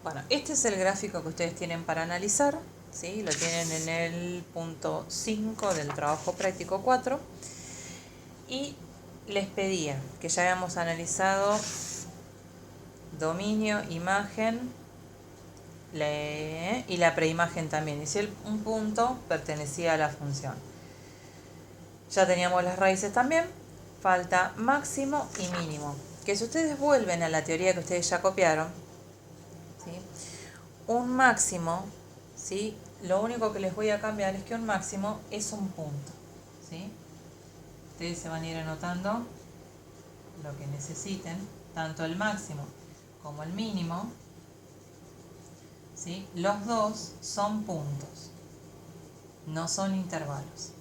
Bueno, este es el gráfico que ustedes tienen para analizar, ¿sí? Lo tienen en el punto 5 del trabajo práctico 4. Y les pedía que ya habíamos analizado dominio, imagen y la preimagen también. Y si un punto pertenecía a la función. Ya teníamos las raíces también. Falta máximo y mínimo. Que si ustedes vuelven a la teoría que ustedes ya copiaron, ¿sí? Un máximo, ¿sí? Lo único que les voy a cambiar es que un máximo es un punto, ¿sí? Ustedes se van a ir anotando lo que necesiten, tanto el máximo como el mínimo, ¿sí? Los dos son puntos, no son intervalos.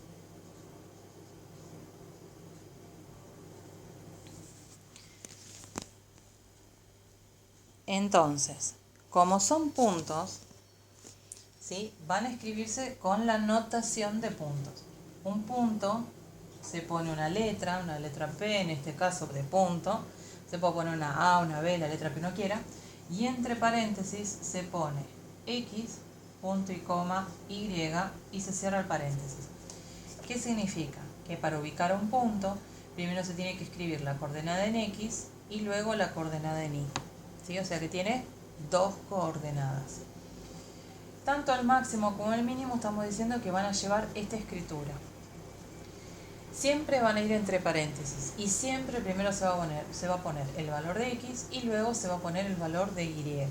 Entonces, como son puntos, ¿sí? Van a escribirse con la notación de puntos. Un punto se pone una letra P, en este caso de punto, se puede poner una A, una B, la letra que uno quiera, y entre paréntesis se pone X, punto y coma, Y, y se cierra el paréntesis. ¿Qué significa? Que para ubicar un punto, primero se tiene que escribir la coordenada en X y luego la coordenada en Y, ¿sí? O sea que tiene dos coordenadas. Tanto el máximo como el mínimo estamos diciendo que van a llevar esta escritura. Siempre van a ir entre paréntesis y siempre primero se va a poner el valor de X y luego se va a poner el valor de Y.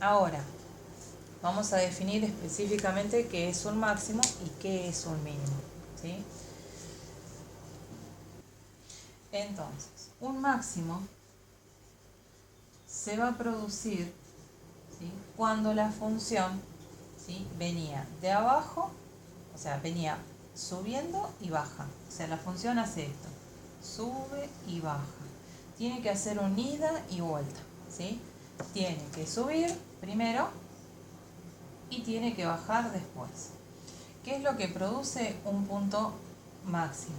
Ahora, vamos a definir específicamente qué es un máximo y qué es un mínimo, ¿sí? Entonces, un máximo se va a producir, ¿sí? Cuando la función, ¿sí? Venía de abajo, o sea, venía subiendo y baja. O sea, la función hace esto, sube y baja. Tiene que hacer un ida y vuelta, ¿sí? Tiene que subir primero y tiene que bajar después. ¿Qué es lo que produce un punto máximo?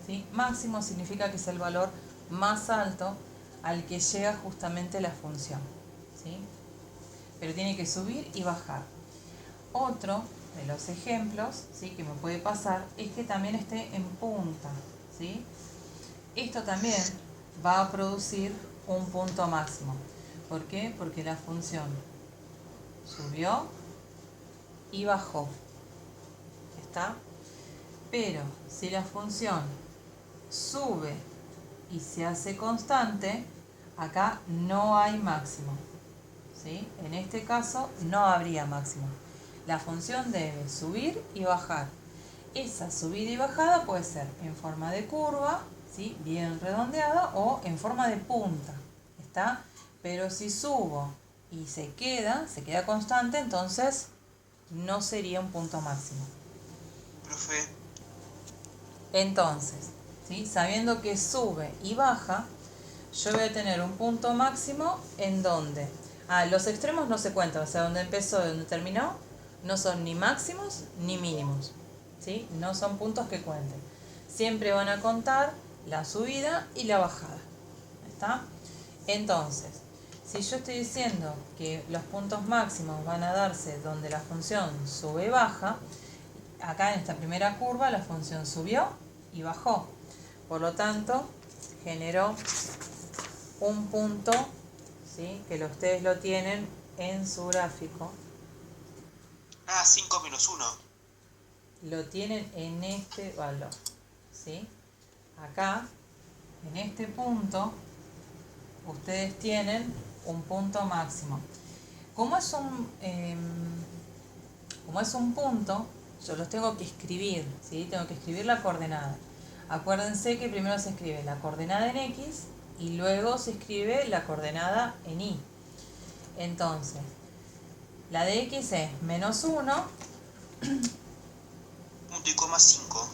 ¿Sí? Máximo significa que es el valor más alto al que llega justamente la función, ¿sí? Pero tiene que subir y bajar. Otro de los ejemplos, ¿sí? Que me puede pasar es que también esté en punta, ¿sí? Esto también va a producir un punto máximo. ¿Por qué? Porque la función subió y bajó. ¿Está? Pero si la función sube y se hace constante, acá no hay máximo, ¿sí? En este caso no habría máximo. La función debe subir y bajar. Esa subida y bajada puede ser en forma de curva, ¿sí? Bien redondeada, o en forma de punta, ¿está? Pero si subo y se queda constante, entonces no sería un punto máximo. Profe, Entonces, ¿sí? Sabiendo que sube y baja, yo voy a tener un punto máximo en donde los extremos no se cuentan, o sea, donde empezó y donde terminó, no son ni máximos ni mínimos, ¿sí? No son puntos que cuenten. Siempre van a contar la subida y la bajada, ¿está? Entonces, si yo estoy diciendo que los puntos máximos van a darse donde la función sube y baja, acá en esta primera curva la función subió y bajó. Por lo tanto, generó un punto, ¿sí? Que ustedes lo tienen en su gráfico. 5 menos 1. Lo tienen en este valor, ¿sí? Acá, en este punto, ustedes tienen un punto máximo. Como es un punto, yo los tengo que escribir, ¿sí? Tengo que escribir la coordenada. Acuérdense que primero se escribe la coordenada en X y luego se escribe la coordenada en Y. Entonces, la de X es menos 1. Punto y coma 5.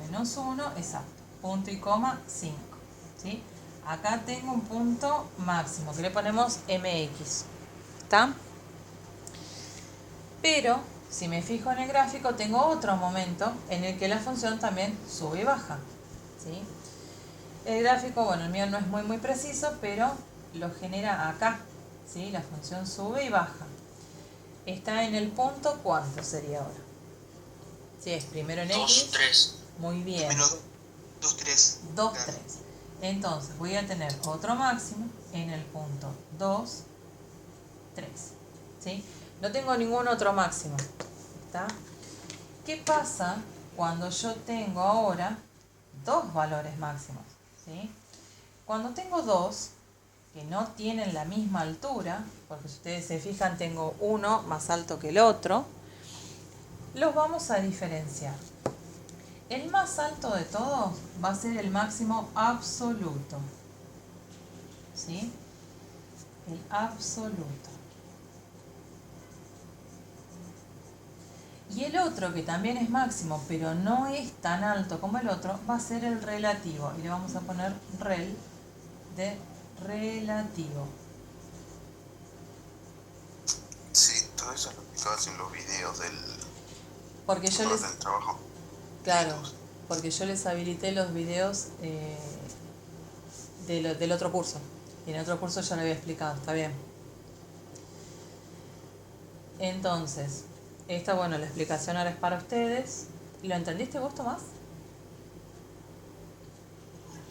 Menos 1, exacto. Punto y coma 5. ¿Sí? Acá tengo un punto máximo, que le ponemos MX. ¿Está? Pero, si me fijo en el gráfico, tengo otro momento en el que la función también sube y baja, ¿sí? El gráfico, bueno, el mío no es muy preciso, pero lo genera acá, ¿sí? La función sube y baja. Está en el punto, ¿cuánto sería ahora? Si es primero en 2, X. 3. Muy bien. Primero 2, 3. 2, 3. Entonces voy a tener otro máximo en el punto 2, 3. ¿Sí? No tengo ningún otro máximo. ¿Está? ¿Qué pasa cuando yo tengo ahora dos valores máximos? ¿Sí? Cuando tengo dos que no tienen la misma altura, porque si ustedes se fijan tengo uno más alto que el otro, los vamos a diferenciar. El más alto de todos va a ser el máximo absoluto. ¿Sí? El absoluto. Y el otro, que también es máximo, pero no es tan alto como el otro, va a ser el relativo. Y le vamos a poner rel de relativo. Sí, todo eso lo explicabas en los videos del trabajo. Claro, porque yo les habilité los videos del otro curso. Y en el otro curso ya lo había explicado, está bien. Entonces, esta, bueno, la explicación ahora es para ustedes. ¿Lo entendiste vos, Tomás?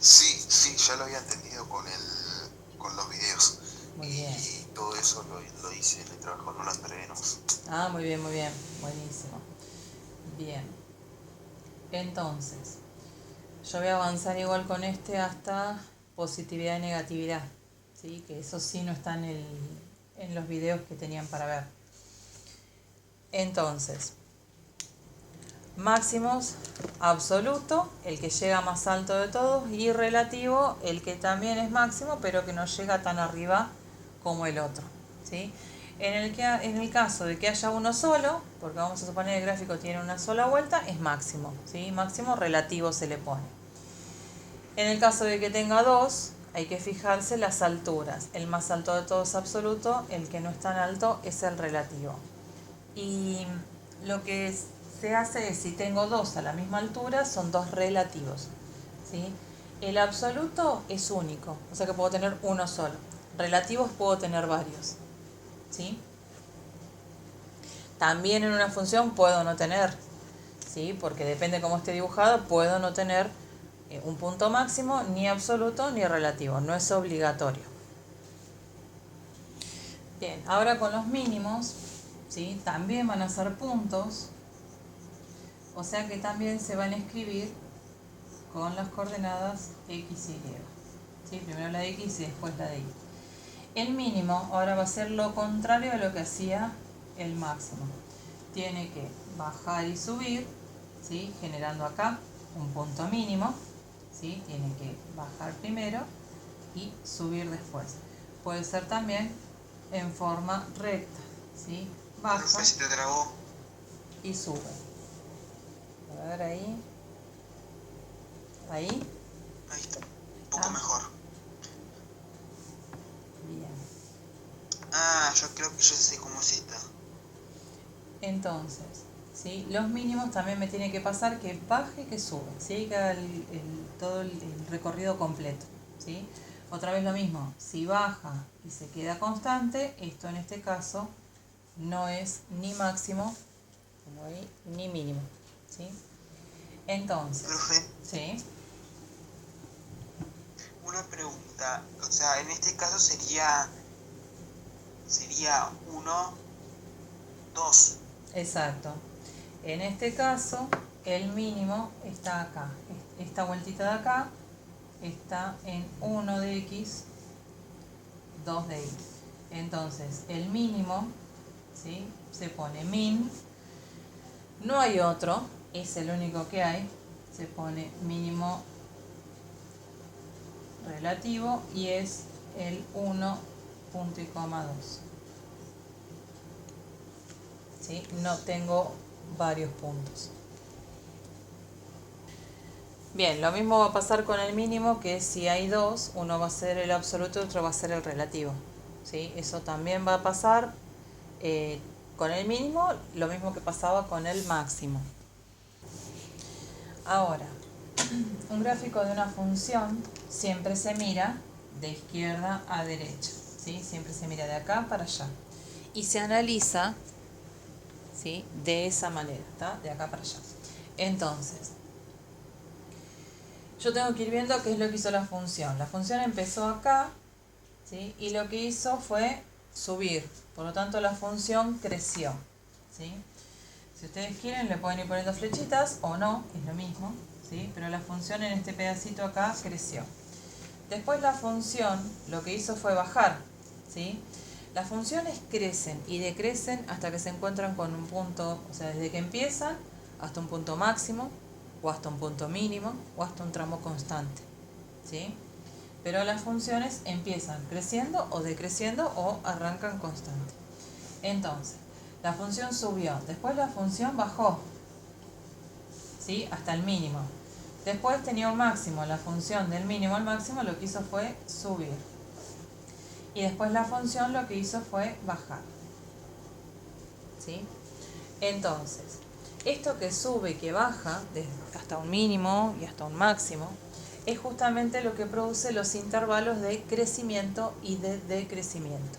Sí, ya lo había entendido con los videos. Muy bien. Y todo eso lo hice en el trabajo, no lo entrenos. Ah, muy bien, buenísimo. Bien. Entonces, yo voy a avanzar igual con este hasta positividad y negatividad, ¿sí? Que eso sí no está en los videos que tenían para ver. Entonces, máximos, absoluto, el que llega más alto de todos, y relativo, el que también es máximo, pero que no llega tan arriba como el otro, ¿sí? En el caso de que haya uno solo, porque vamos a suponer el gráfico tiene una sola vuelta, es máximo, ¿sí? Máximo relativo se le pone. En el caso de que tenga dos, hay que fijarse las alturas. El más alto de todos es absoluto, el que no es tan alto es el relativo. Y lo que se hace es, si tengo dos a la misma altura, son dos relativos, ¿sí? El absoluto es único, o sea que puedo tener uno solo. Relativos puedo tener varios, ¿sí? También en una función puedo no tener, ¿sí? Porque depende cómo esté dibujado, puedo no tener un punto máximo, ni absoluto ni relativo, no es obligatorio. Bien, ahora con los mínimos, ¿sí? También van a ser puntos, o sea que también se van a escribir con las coordenadas X y Y. ¿Sí? Primero la de X y después la de Y. El mínimo ahora va a ser lo contrario a lo que hacía el máximo. Tiene que bajar y subir, ¿sí? Generando acá un punto mínimo, ¿sí? Tiene que bajar primero y subir después. Puede ser también en forma recta, ¿sí? Baja Si te trabó. y sube. A ver ahí. Ahí. Ahí está. Un poco mejor. Bien. Yo creo que ya sé cómo es esta. Entonces, ¿sí? Los mínimos también me tiene que pasar que baje y que sube, ¿sí? Que haga todo el recorrido completo, ¿sí? Otra vez lo mismo, si baja y se queda constante, esto en este caso no es ni máximo, como ahí, ni mínimo, ¿sí? Entonces, Profe, ¿sí? una pregunta. O sea, en este caso sería 1, 2. Exacto. En este caso, el mínimo está acá. Esta vueltita de acá está en 1 de X, 2 de Y. Entonces, el mínimo, ¿sí? Se pone min. No hay otro, es el único que hay. Se pone mínimo relativo y es el 1,2. ¿Sí? No tengo varios puntos. Bien, lo mismo va a pasar con el mínimo, que si hay dos, uno va a ser el absoluto y otro va a ser el relativo, ¿sí? Eso también va a pasar con el mínimo, lo mismo que pasaba con el máximo. Ahora, un gráfico de una función siempre se mira de izquierda a derecha, ¿sí? Siempre se mira de acá para allá. Y se analiza, ¿sí? De esa manera, ¿está? De acá para allá. Entonces, yo tengo que ir viendo qué es lo que hizo la función. La función empezó acá, ¿sí? Y lo que hizo fue subir. Por lo tanto, la función creció, ¿sí? Si ustedes quieren, le pueden ir poniendo flechitas o no, es lo mismo, ¿sí? Pero la función en este pedacito acá creció. Después la función lo que hizo fue bajar, ¿sí? Las funciones crecen y decrecen hasta que se encuentran con un punto, o sea, desde que empiezan hasta un punto máximo, o hasta un punto mínimo, o hasta un tramo constante, ¿sí? Pero las funciones empiezan creciendo o decreciendo o arrancan constante. Entonces, la función subió, después la función bajó, ¿sí? Hasta el mínimo. Después tenía un máximo, la función del mínimo al máximo lo que hizo fue subir. Y después la función lo que hizo fue bajar, ¿sí? Entonces, esto que sube y que baja hasta un mínimo y hasta un máximo es justamente lo que produce los intervalos de crecimiento y de decrecimiento.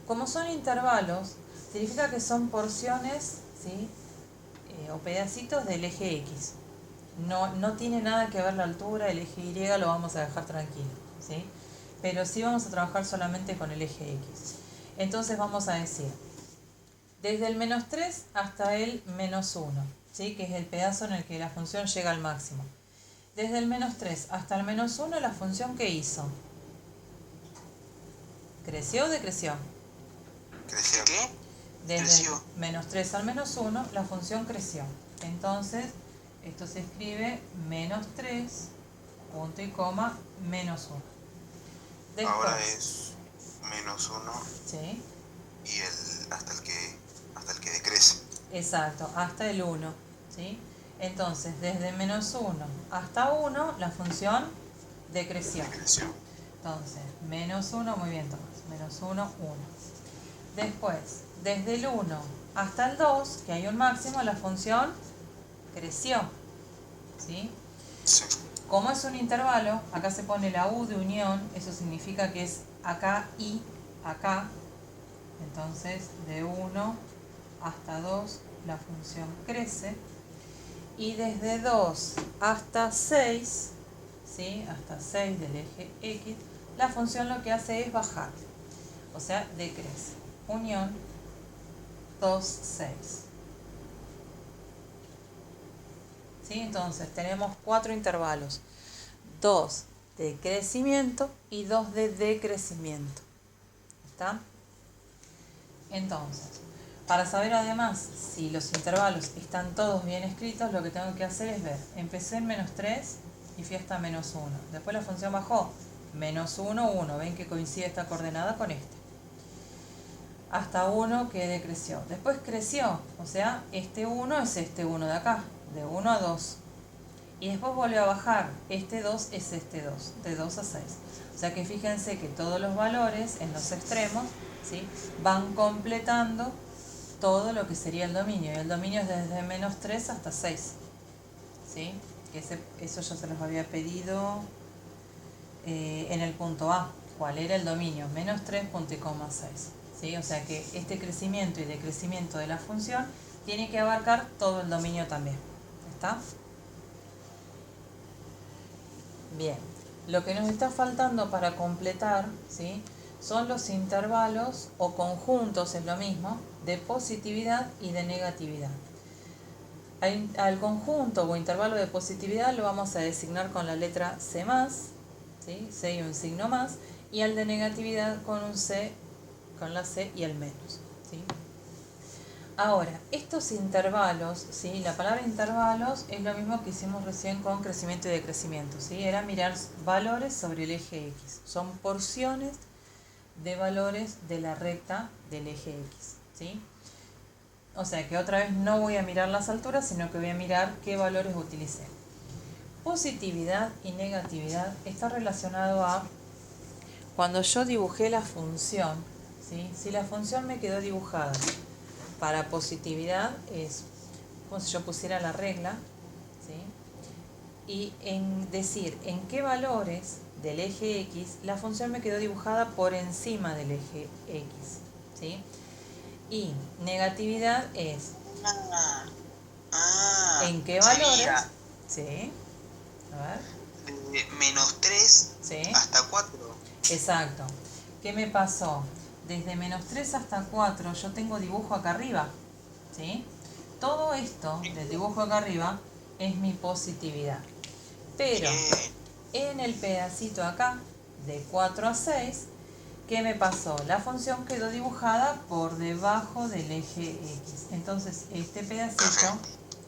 Como son intervalos, significa que son porciones, ¿sí? O pedacitos del eje X. No tiene nada que ver la altura, el eje Y lo vamos a dejar tranquilo, ¿sí? Pero sí vamos a trabajar solamente con el eje X. Entonces vamos a decir, desde el menos 3 hasta el menos 1, ¿sí? Que es el pedazo en el que la función llega al máximo. Desde el menos 3 hasta el menos 1, la función ¿qué hizo? ¿Creció o decreció? Creció. ¿Qué? Desde Creció. el menos 3 al menos 1, la función creció. Entonces, esto se escribe menos 3, punto y coma, menos 1. Después, Ahora es menos 1 ¿sí? y hasta el que decrece. Exacto, hasta el 1, ¿sí? Entonces, desde menos 1 hasta 1, la función decreció. Decreció. Entonces, menos 1, muy bien, Tomás. Menos 1, 1. Después, desde el 1 hasta el 2, que hay un máximo, la función creció, ¿sí? Sí. Como es un intervalo, acá se pone la U de unión, eso significa que es acá y acá. Entonces, de 1 hasta 2, la función crece. Y desde 2 hasta 6, ¿sí? Hasta 6 del eje X, la función lo que hace es bajar, o sea, decrece. Unión 2, 6. ¿Sí? Entonces tenemos 4 intervalos, 2 de crecimiento y 2 de decrecimiento. ¿Está? Entonces, para saber además si los intervalos están todos bien escritos, lo que tengo que hacer es ver, empecé en menos 3 y fui hasta menos 1. Después la función bajó, menos 1, 1. Ven que coincide esta coordenada con este. Hasta 1 que decreció. Después creció, o sea, este 1 es este 1 de acá, de 1 a 2. Y después volvió a bajar, este 2 es este 2, de 2 a 6. O sea que fíjense que todos los valores en los extremos, ¿sí? Van completando todo lo que sería el dominio. Y el dominio es desde menos 3 hasta 6. ¿Sí? Eso ya se los había pedido en el punto A. ¿Cuál era el dominio? Menos 3, punto y coma 6. ¿Sí? O sea que este crecimiento y decrecimiento de la función tiene que abarcar todo el dominio también. ¿Está? Bien. Lo que nos está faltando para completar, ¿sí? Son los intervalos o conjuntos, es lo mismo, de positividad y de negatividad. Al conjunto o intervalo de positividad lo vamos a designar con la letra C+, ¿sí? C y un signo más, y al de negatividad con un C, con la C y el menos, ¿sí? Ahora, estos intervalos, ¿sí? La palabra intervalos es lo mismo que hicimos recién con crecimiento y decrecimiento, ¿sí? Era mirar valores sobre el eje X. Son porciones de valores de la recta del eje X, ¿sí? O sea que otra vez no voy a mirar las alturas, sino que voy a mirar qué valores utilicé. Positividad y negatividad está relacionado a cuando yo dibujé la función, ¿sí? Si la función me quedó dibujada para positividad es como si yo pusiera la regla, ¿sí? Y en decir en qué valores del eje X, la función me quedó dibujada por encima del eje X, ¿sí? Y negatividad es ¿en qué valores? Sería Sí, a ver, de menos 3 sí, hasta 4. exacto. ¿Qué me pasó? Desde menos 3 hasta 4 yo tengo dibujo acá arriba, ¿sí? Todo esto del dibujo acá arriba es mi positividad. Pero en el pedacito acá, de 4 a 6, ¿qué me pasó? La función quedó dibujada por debajo del eje X. Entonces este pedacito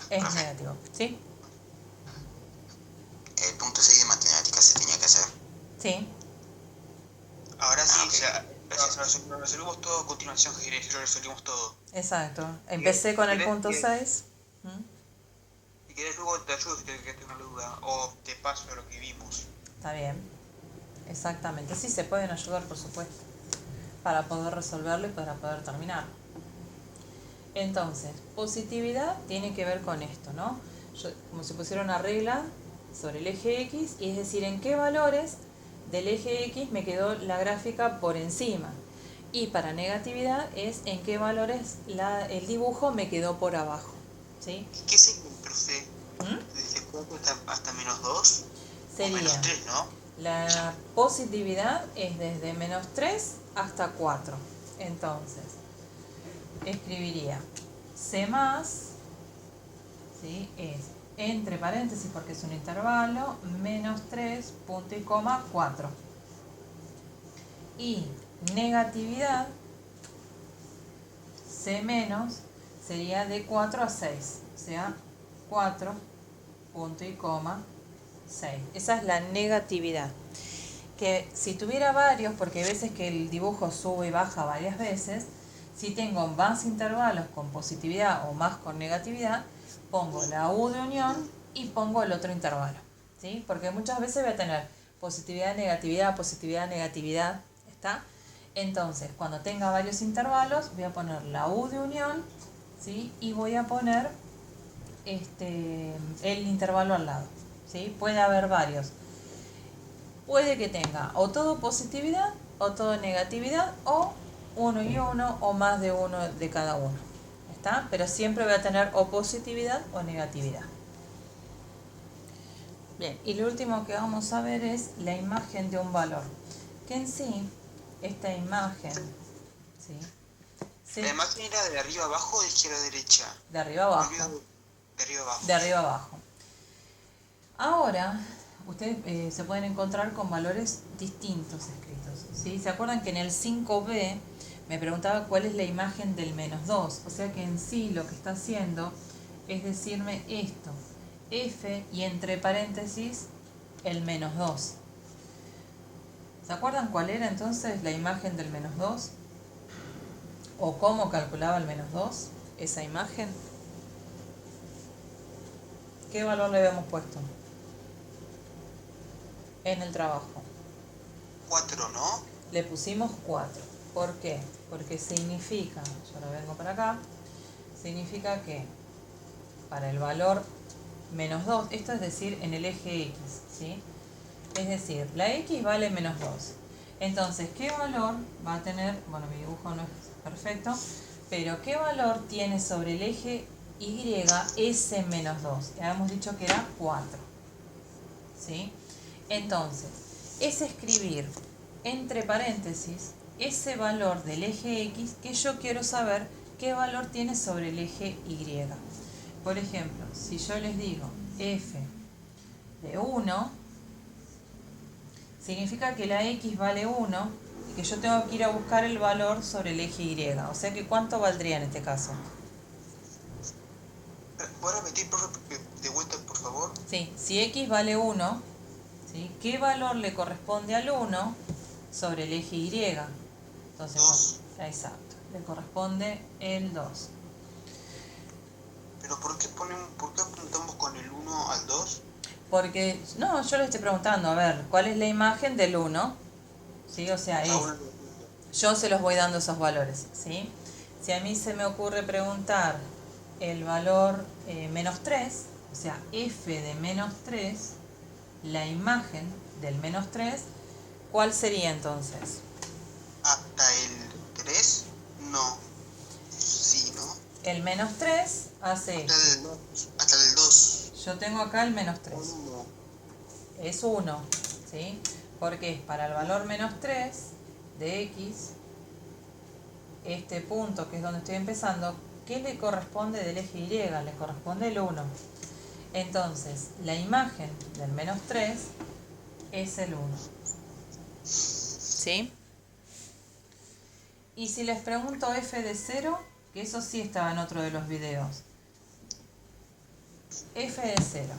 es negativo, ¿sí? El punto 6 de matemáticas se tenía que hacer. Sí, Ahora sí, ok. ya, gracias, lo resolvimos todo a continuación, Jair, lo resolvimos todo. exacto. Empecé con el punto 6. Si querés luego te ayudo si te quedaste una duda, o te paso lo que vimos. Está bien. Exactamente. Sí, se pueden ayudar, por supuesto, para poder resolverlo y para poder terminar. Entonces, positividad tiene que ver con esto, ¿no? Como si pusiera una regla sobre el eje X, y es decir, en qué valores del eje X me quedó la gráfica por encima. Y para negatividad es en qué valores el dibujo me quedó por abajo, ¿sí? ¿Y qué sería el profe? ¿Desde 4 hasta menos 2? O Sería, menos 3, ¿no? la positividad es desde menos 3 hasta 4. Entonces, escribiría C más, ¿sí? Es entre paréntesis porque es un intervalo, menos 3, punto y coma, 4. Y negatividad, C menos, sería de 4 a 6, o sea, 4, punto y coma, 6. Esa es la negatividad. Que si tuviera varios, porque hay veces que el dibujo sube y baja varias veces, si tengo más intervalos con positividad o más con negatividad, pongo la U de unión y pongo el otro intervalo, ¿sí? Porque muchas veces voy a tener positividad, negatividad, ¿está? Entonces, cuando tenga varios intervalos, voy a poner la U de unión, ¿sí? Y voy a poner el intervalo al lado, ¿sí? Puede haber varios. Puede que tenga o todo positividad o todo negatividad, o uno y uno, o más de uno de cada uno, ¿está? Pero siempre voy a tener o positividad o negatividad. Bien, y lo último que vamos a ver es la imagen de un valor, que en sí, esta imagen, ¿sí? ¿La imagen era de arriba abajo o de izquierda a derecha? De arriba abajo. De arriba abajo. De arriba abajo. Ahora, ustedes se pueden encontrar con valores distintos escritos, ¿sí? ¿Se acuerdan que en el 5b me preguntaba cuál es la imagen del menos 2? O sea que en sí lo que está haciendo es decirme esto, f y entre paréntesis el menos 2. ¿Se acuerdan cuál era entonces la imagen del menos 2? ¿O cómo calculaba el menos 2? Esa imagen. ¿Qué valor le habíamos puesto en el trabajo? 4, ¿no? Le pusimos 4. ¿Por qué? Porque significa, yo ahora vengo para acá, significa que para el valor menos 2, esto es decir, en el eje X, ¿sí? Es decir, la X vale menos 2. Entonces, ¿qué valor va a tener? Bueno, mi dibujo no es perfecto, pero ¿qué valor tiene sobre el eje Y ese menos 2? Ya hemos dicho que era 4, ¿sí? Entonces, es escribir entre paréntesis ese valor del eje X que yo quiero saber qué valor tiene sobre el eje Y. Por ejemplo, si yo les digo f de 1, significa que la X vale 1 y que yo tengo que ir a buscar el valor sobre el eje Y. O sea que ¿cuánto valdría en este caso? ¿Puedo repetir, profe, de vuelta, por favor? Sí, si X vale 1, ¿sí? ¿Qué valor le corresponde al 1 sobre el eje Y? Entonces, 2. exacto, le corresponde el 2. ¿Pero por qué apuntamos con el 1 al 2? Porque, no, yo le estoy preguntando, a ver, ¿cuál es la imagen del 1? ¿Sí? O sea, yo se los voy dando esos valores, ¿sí? Si a mí se me ocurre preguntar el valor menos 3, o sea, f de menos 3, la imagen del menos 3, ¿cuál sería entonces? Hasta el 3, no. Sí, ¿no? El menos 3 hace Hasta esto. hasta el 2. Yo tengo acá el menos 3. 1. Es 1, ¿sí? Porque es para el valor menos 3 de x, este punto que es donde estoy empezando, ¿qué le corresponde del eje Y? Le corresponde el 1. Entonces, la imagen del menos 3 es el 1. ¿Sí? Y si les pregunto f de 0, que eso sí estaba en otro de los videos. F de 0.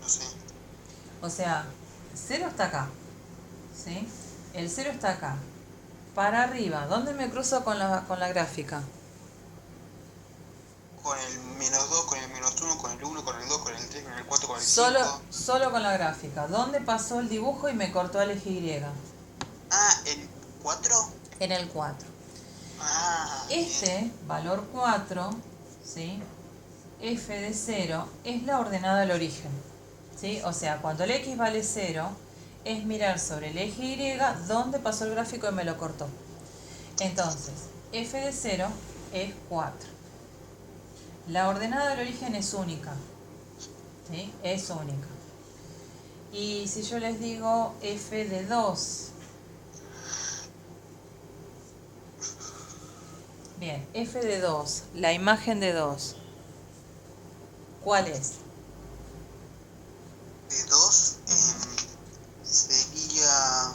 No sé. O sea, 0 está acá. ¿Sí? El 0 está acá. Para arriba, ¿dónde me cruzo con la gráfica? Con el menos 2, con el menos 1, con el 1, con el 2, con el 3, con el 4, con el 5. Solo con la gráfica. ¿Dónde pasó el dibujo y me cortó el eje Y? Ah, el 4. En el 4. Ah, Este valor 4, ¿sí? F de 0 es la ordenada del origen, ¿sí? O sea, cuando el x vale 0, es mirar sobre el eje Y dónde pasó el gráfico y me lo cortó. Entonces, f de 0 es 4. La ordenada del origen es única, ¿sí? Es única. Y si yo les digo f de 2, bien, f de 2, la imagen de 2, ¿cuál es? de 2 sería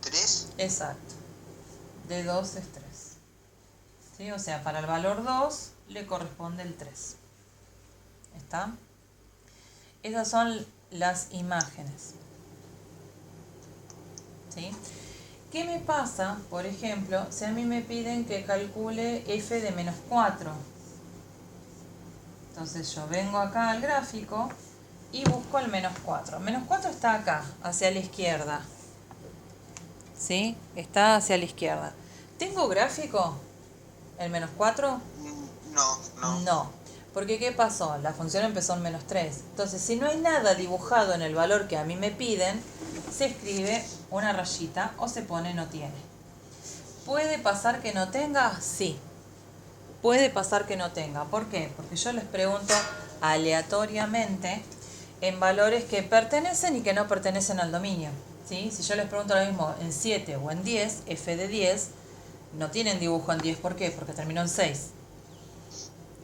3. Exacto. De 2 es 3. ¿Sí? O sea, para el valor 2 le corresponde el 3. ¿Está? Esas son las imágenes. ¿Sí? ¿Qué me pasa, por ejemplo, si a mí me piden que calcule f de menos 4? Entonces yo vengo acá al gráfico y busco el menos 4. Menos 4 está acá, hacia la izquierda. ¿Sí? Está hacia la izquierda. ¿Tengo gráfico? ¿El menos 4? No. No. Porque ¿qué pasó? La función empezó en menos 3. Entonces, si no hay nada dibujado en el valor que a mí me piden, se escribe una rayita o se pone no tiene. ¿Puede pasar que no tenga? Sí. Puede pasar que no tenga. ¿Por qué? Porque yo les pregunto aleatoriamente en valores que pertenecen y que no pertenecen al dominio. ¿Sí? Si yo les pregunto lo mismo en 7 o en 10, f de 10, no tienen dibujo en 10. ¿Por qué? Porque terminó en 6.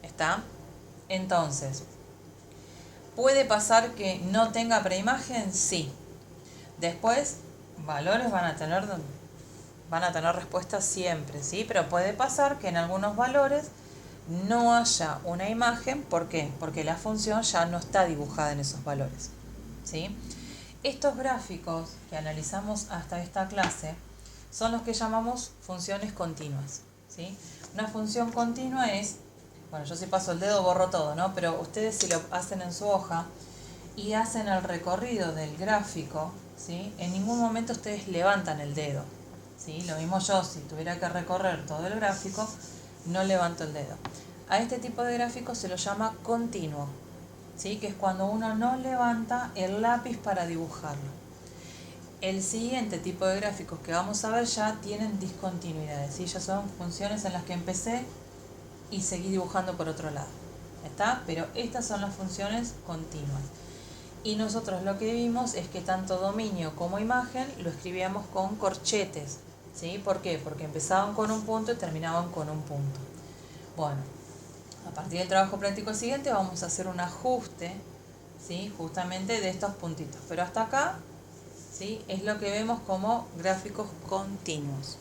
¿Está? Entonces, ¿puede pasar que no tenga preimagen? Sí. Después, valores van a tener respuesta siempre, ¿sí? Pero puede pasar que en algunos valores no haya una imagen. ¿Por qué? Porque la función ya no está dibujada en esos valores, ¿sí? Estos gráficos que analizamos hasta esta clase son los que llamamos funciones continuas, ¿sí? Una función continua es, bueno, yo si paso el dedo borro todo, ¿no? Pero ustedes si lo hacen en su hoja y hacen el recorrido del gráfico, ¿sí? En ningún momento ustedes levantan el dedo, ¿sí? Lo mismo yo, si tuviera que recorrer todo el gráfico, no levanto el dedo. A este tipo de gráfico se lo llama continuo, ¿sí? Que es cuando uno no levanta el lápiz para dibujarlo. El siguiente tipo de gráficos que vamos a ver ya tienen discontinuidades, ¿sí? Ya son funciones en las que empecé y seguí dibujando por otro lado, ¿está? Pero estas son las funciones continuas. Y nosotros lo que vimos es que tanto dominio como imagen lo escribíamos con corchetes, ¿sí? ¿Por qué? Porque empezaban con un punto y terminaban con un punto. Bueno, a partir del trabajo práctico siguiente vamos a hacer un ajuste, ¿sí? Justamente de estos puntitos. Pero hasta acá, ¿sí? Es lo que vemos como gráficos continuos.